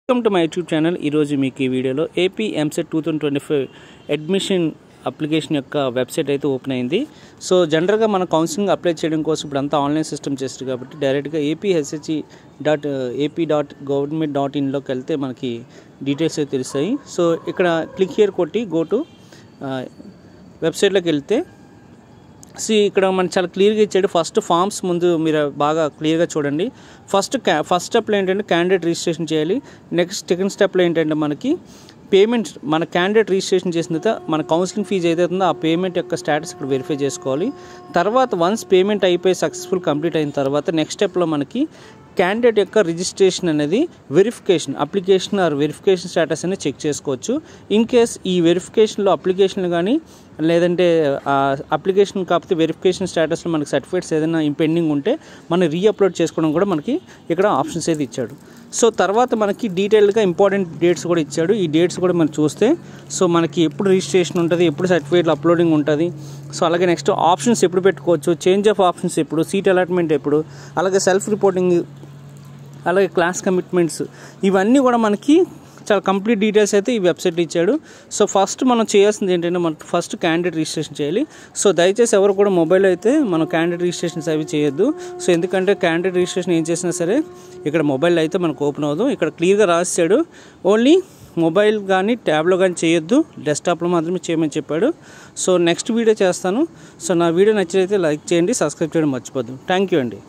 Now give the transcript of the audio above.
Welcome to my YouTube channel. ఈరోజు మీకు ఈ వీడియోలో ఏపీ ఎంసెట్ 2025 అడ్మిషన్ అప్లికేషన్ యొక్క వెబ్సైట్ అయితే ఓపెన్ అయింది. సో జనరల్గా మన కౌన్సిలింగ్ అప్లై చేయడం కోసం ఇప్పుడు అంతా ఆన్లైన్ సిస్టమ్ చేస్తారు కాబట్టి డైరెక్ట్గా apshe.ap.government.in వెళ్తే మనకి డీటెయిల్స్ అయితే తెలుస్తాయి. సో ఇక్కడ క్లిక్ హియర్ కొట్టి గో టు వెబ్సైట్లోకి వెళ్తే ఇక్కడ మనకు చాలా క్లియర్గా ఇచ్చాడు. ఫస్ట్ ఫామ్స్ ముందు మీరు బాగా క్లియర్గా చూడండి. ఫస్ట్ స్టెప్లో ఏంటంటే క్యాండిడేట్ రిజిస్ట్రేషన్ చేయాలి. సెకండ్ స్టెప్లో ఏంటంటే మనకి పేమెంట్, మన క్యాండిడేట్ రిజిస్ట్రేషన్ చేసిన తర్వాత మన కౌన్సిలింగ్ ఫీజు ఏదైతే ఉందో ఆ పేమెంట్ యొక్క స్టేటస్ ఇక్కడ వెరిఫై చేసుకోవాలి. తర్వాత వన్స్ పేమెంట్ అయిపోయి సక్సెస్ఫుల్ కంప్లీట్ అయిన తర్వాత నెక్స్ట్ స్టెప్లో మనకి క్యాండిడేట్ యొక్క రిజిస్ట్రేషన్ అనేది verification, application or verification status అనేది చెక్ చేసుకోవచ్చు. ఇన్ కేస్ ఈ వెరిఫికేషన్లో అప్లికేషన్లు కానీ లేదంటే అప్లికేషన్ కాకపోతే వెరిఫికేషన్ స్టేటస్లో మనకి సర్టిఫికేట్స్ ఏదైనా పెండింగ్ ఉంటే మనం రీఅప్లోడ్ చేసుకోవడం కూడా మనకి ఇక్కడ ఆప్షన్స్ అయితే ఇచ్చాడు. సో తర్వాత మనకి డీటెయిల్డ్గా ఇంపార్టెంట్ డేట్స్ కూడా ఇచ్చాడు. ఈ డేట్స్ కూడా మనం చూస్తే సో మనకి ఎప్పుడు రిజిస్ట్రేషన్ ఉంటుంది, ఎప్పుడు సర్టిఫికేట్లు అప్లోడింగ్ ఉంటుంది, సో అలాగే నెక్స్ట్ ఆప్షన్స్ ఎప్పుడు పెట్టుకోవచ్చు, చేంజ్ ఆఫ్ ఆప్షన్స్ ఎప్పుడు, సీట్ అలాట్మెంట్ ఎప్పుడు, అలాగే సెల్ఫ్ రిపోర్టింగ్, అలాగే క్లాస్ కమిట్మెంట్స్, ఇవన్నీ కూడా మనకి చాలా కంప్లీట్ డీటెయిల్స్ అయితే ఈ వెబ్సైట్లో ఇచ్చాడు. సో ఫస్ట్ మనం చేయాల్సింది ఏంటంటే మనం ఫస్ట్ క్యాండిడేట్ రిజిస్ట్రేషన్ చేయాలి. సో దయచేసి ఎవరు కూడా మొబైల్ అయితే మనం క్యాండిడేట్ రిజిస్ట్రేషన్స్ అవి చేయొద్దు. సో ఎందుకంటే క్యాండిడేట్ రిజిస్ట్రేషన్ ఏం చేసినా సరే ఇక్కడ మొబైల్ అయితే మనకు ఓపెన్ అవ్వదు. ఇక్కడ క్లియర్గా రాసాడు ఓన్లీ మొబైల్ కానీ ట్యాబ్లో కానీ చేయొద్దు, డెస్క్టాప్లో మాత్రమే చేయమని చెప్పాడు. సో నెక్స్ట్ వీడియో చేస్తాను. సో నా వీడియో నచ్చినైతే లైక్ చేయండి, సబ్స్క్రైబ్ చేయడం మర్చిపోద్దు. థ్యాంక్ యూ అండి.